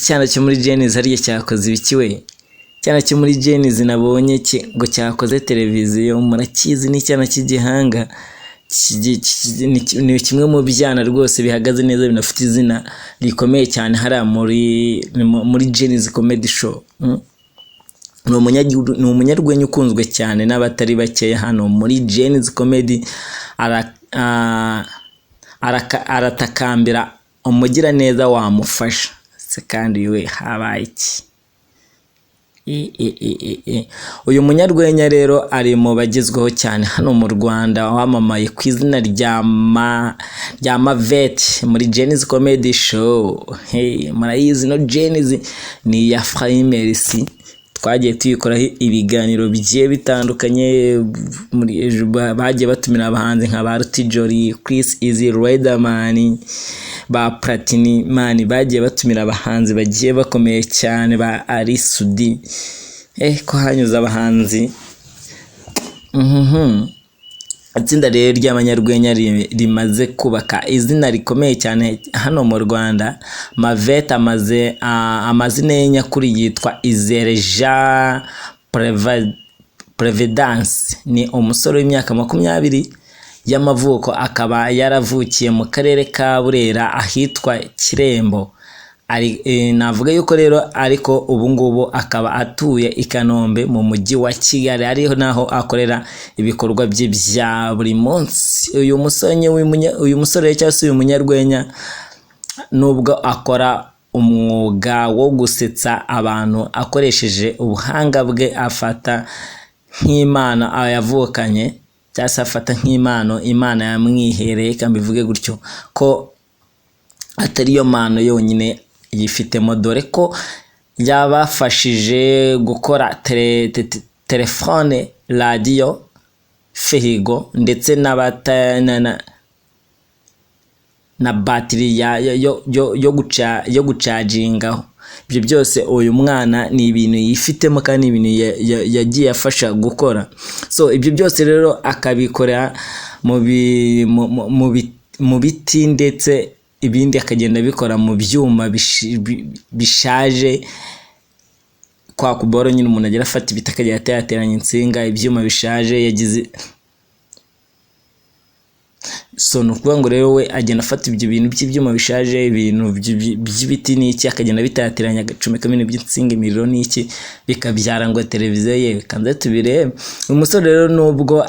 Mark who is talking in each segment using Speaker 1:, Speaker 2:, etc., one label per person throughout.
Speaker 1: icyana cyo muri Genesis hariya cyakoze ibiki we? Icyana cyo muri Genesis nabonye ngo cyakoze televiziyo, murakizi ni icyana cy'igihanga, ni kimwe mu byana rwose bihagaze neza binafite izina rikomeye cyane hariya muri Genesis comedy show. Ni umunyarwenya ukunzwe cyane n'abatari bakeya hano muri Genesis comedy. Aratakambira, umugiraneza, wamufasha. Se kandi we habaye iki? Uyu munyarwenya rero ari mu bagezweho cyane hano mu Rwanda, wamamaye ku izina rya Mavete muri Genesis comedy show. Murayizi no Genesis ni ya Framerisi, twagiye tuyikoraho ibiganiro bigiye bitandukanye. Bagiye batumira abahanzi nka ba Rutijori, Chris Easy, Riderman, ba Platini man, bagiye batumira abahanzi bagiye bakomeye cyane ba Ari Sudi. Ko hanyuza abahanzi. Itsinda rero ry'abanyarwenya rimaze kubaka izina rikomeye cyane hano mu Rwanda. Mavete amazina ye nyakuri yitwa Izereja Prevedence, ni umusore w'imyaka 20 y'amavuko, akaba yaravukiye mu karere ka Burera ahitwa Kirembo. Navuga yuko rero ariko ubu ngubu akaba atuye i Kanombe mu mujyi wa Kigali, ariho naho akorera ibikorwa bye bya buri munsi. Uyu musore cyangwa se uyu munyarwenya, nubwo akora umwuga wo gusetsa abantu akoresheje ubuhanga bwe, afata nk'Imana yavukanye, cyangwa se afata nk'impano Imana yamwihereye, kambivuge gutyo, ko atari yo mpano yonyine yifitemo, dore ko yabafashije gukora telefone, radio, firigo ndetse na batiri yo gucagingaho. Ibyo byose uyu mwana ni ibintu yifitemo kandi ibintu yagiye afasha gukora. So ibyo byose rero akabikorera mu biti ndetse ibindi akagenda bikora mu byuma bishaje. Kwa kuboro nyine umuntu agera afata ibiti akagenda yateranya insinga, ibyuma bishaje yagize. So nukuvuga ngo rero we agenda afata ibyo bintu by'ibyuma bishaje, ibintu by'ibiti n'iki, akagenda bitateranya, agacomeka ibintu by'insinga, imiriro n'iki, bikabyara ngo televiziyo ye. Kanze tubirebe. Umusore rero nubwo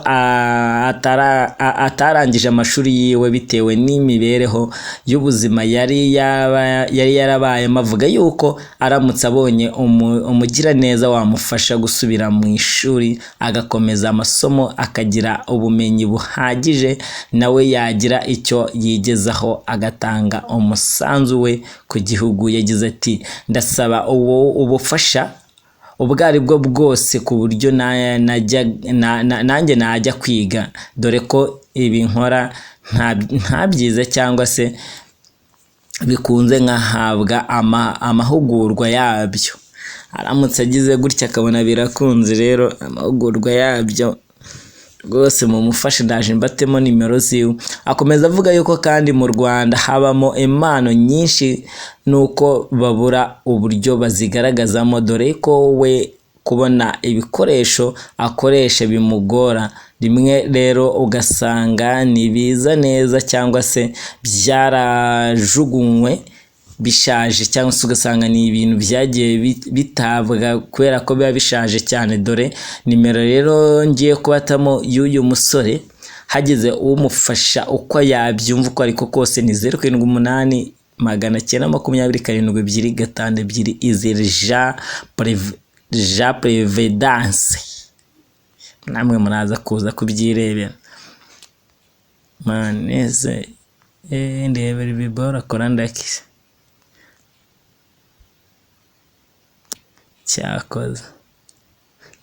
Speaker 1: atarangije amashuri yiwe bitewe n'imibereho y'ubuzima yari yarabaye, mavuga yuko aramutse abonye umugiraneza wamufasha gusubira mu ishuri agakomeza amasomo, akagira ubumenyi buhagije, nawe yagira icyo yigezaho agatanga umusanzu we ku gihugu. Yagize ati, ndasaba ubufasha ubwo ari bwo bwose ku buryo nanjye najya kwiga, dore ko ibi nkora nta byiza cyangwa se bikunze nkahabwa amahugurwa yabyo. Aramutse agize gutya akabona birakunze rero amahugurwa yabyo rwose mumufashe, ndaje mbatemo nimero ziwe. Akomeza avuga yuko kandi mu Rwanda habamo impano nyinshi, nuko babura uburyo bazigaragazamo, dore ko we kubona ibikoresho akoresha bimugora. Rimwe rero ugasanga nibiza neza cyangwa se byarajugunywe bishaje, cyangwa se ugasanga ni ibintu byagiye bitabwa kubera ko biba bishaje cyane. Dore nimero rero ngiye kubatamo y'uyu musore, hagize umufasha uko yabyumva uko ariko kose, ni 078 927 Izereja Prevedence. Namwe muraza kuza kubyirebera. Maneze ndebera ibibora akora ndakise cyakoze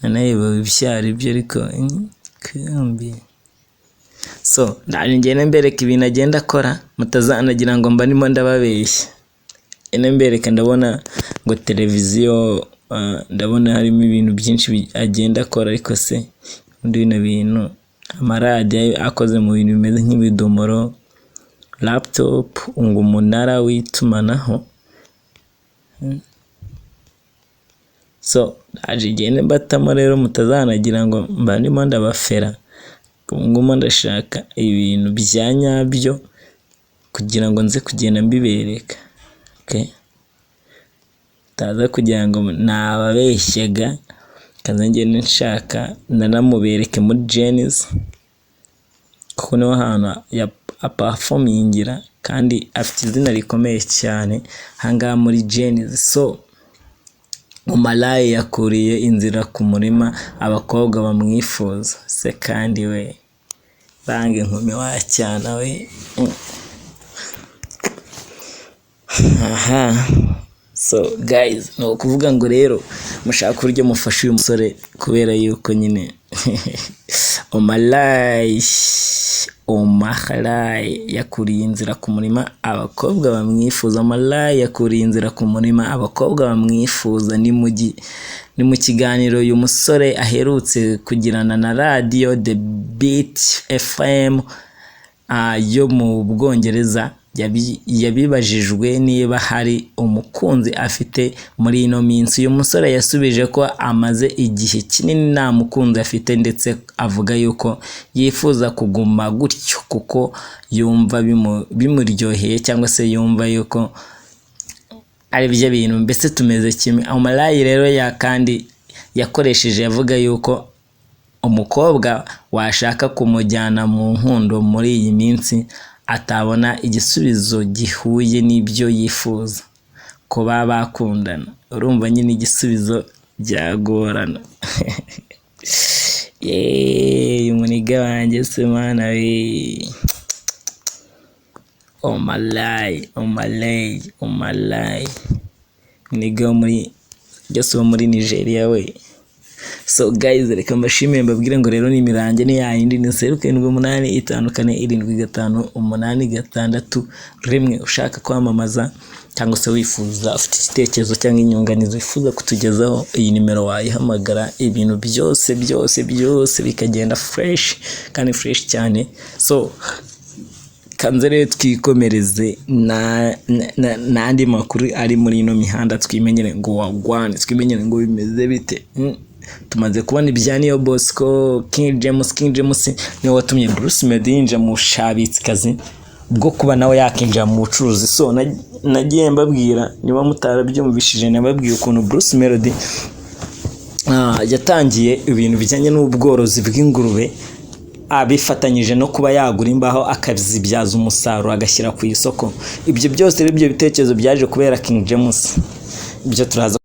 Speaker 1: nanayibo byari byo ariko kumbi. So ndaje ngene mbereka ibintu agenda akora, mutazanagira ngo mba nimo ndababeshya. Ene mbereka ndabona ngo televiziyo, ndabona harimo ibintu byinshi agenda akora, ariko se bino bintu amaradiyo akoze mu bintu bimeze nk'ibidomoro, laptop, umunara w'itumanaho, So aje igende mbatamo rero mutazanagira ngo mba ndimo ndabafera, nguma ndashaka ibintu bya nyabyo kugira ngo nze kugenda mbibereka. Okay, taza kugira ngo nababeshyaga kaza ngende nshaka ndanamubereke muri Genesis, kuko niho hantu ya performingira kandi afite izina rikomeye cyane hanga muri Genesis. So umalaye yakuriye inzira ku murima abakobwa bamwifuza se, kandi we bange nkumi wacyana we. Aha, so guys, no kuvuga ngo rero mushaka uburyo mufasha uyu musore kubera yuko nyine umalaye yakuriye inzira ku murima abakobwa bamwifuza. Umalaye yakuriye inzira ku murima abakobwa bamwifuza. Ni mu kiganiro uyu musore aherutse kugirana na radio The Beat FM yo mu Bwongereza. Yabibajijwe niba hari umukunzi afite muri ino minsi. Uyu musore yasubije ko amaze igihe kinini nta mukunzi afite, ndetse avuga yuko yifuza kuguma gutyo kuko yumva bimuryoheye cyangwa se yumva yuko ari byo bintu mbese tumeze kimwe. Umalaye rero kandi yakoresheje avuga yuko umukobwa washaka kumujyana mu nkundo muri iyi minsi atabona igisubizo gihuye n'ibyo yifuza ko baba bakundana. Urumva nyine igisubizo byagorana. Umuniga wanjye se mana we. Umalaye niga muri Nigeria we. So guys, reka mbashimire mbabwire ngo rero ni imirange ni yayindi ni 07855886 ushaka kwamamaza cyangwa se wifuza ufite igitekerezo cyangwa inyunganizi wifuza kutugezaho, iyi nimero wayihamagara ibintu byose bikagenda fresh kandi fresh cyane. So kanze rero twikomereze n'andi makuru ari muri ino mihanda, twimenyere ngo wagwane, twimenyere ngo bimeze bite. Tumaze kubona ibyaniyo Bosco King James niwe watumye Bruce Melody yinjira mu bushabitsikazi bwo kuba nawe yakinjira mu bucuruzi. So nagiye mbabwira, niba mutarabyumvishije nababwiye ukuntu Bruce Melody yatangiye ibintu bijyanye n'ubworozi bw'ingurube, abifatanyije no kuba yagura imbaho akazibyaza umusaruro agashyira ku isoko. Ibyo byose bitekerezo byaje kubera King James. Ibyo turaza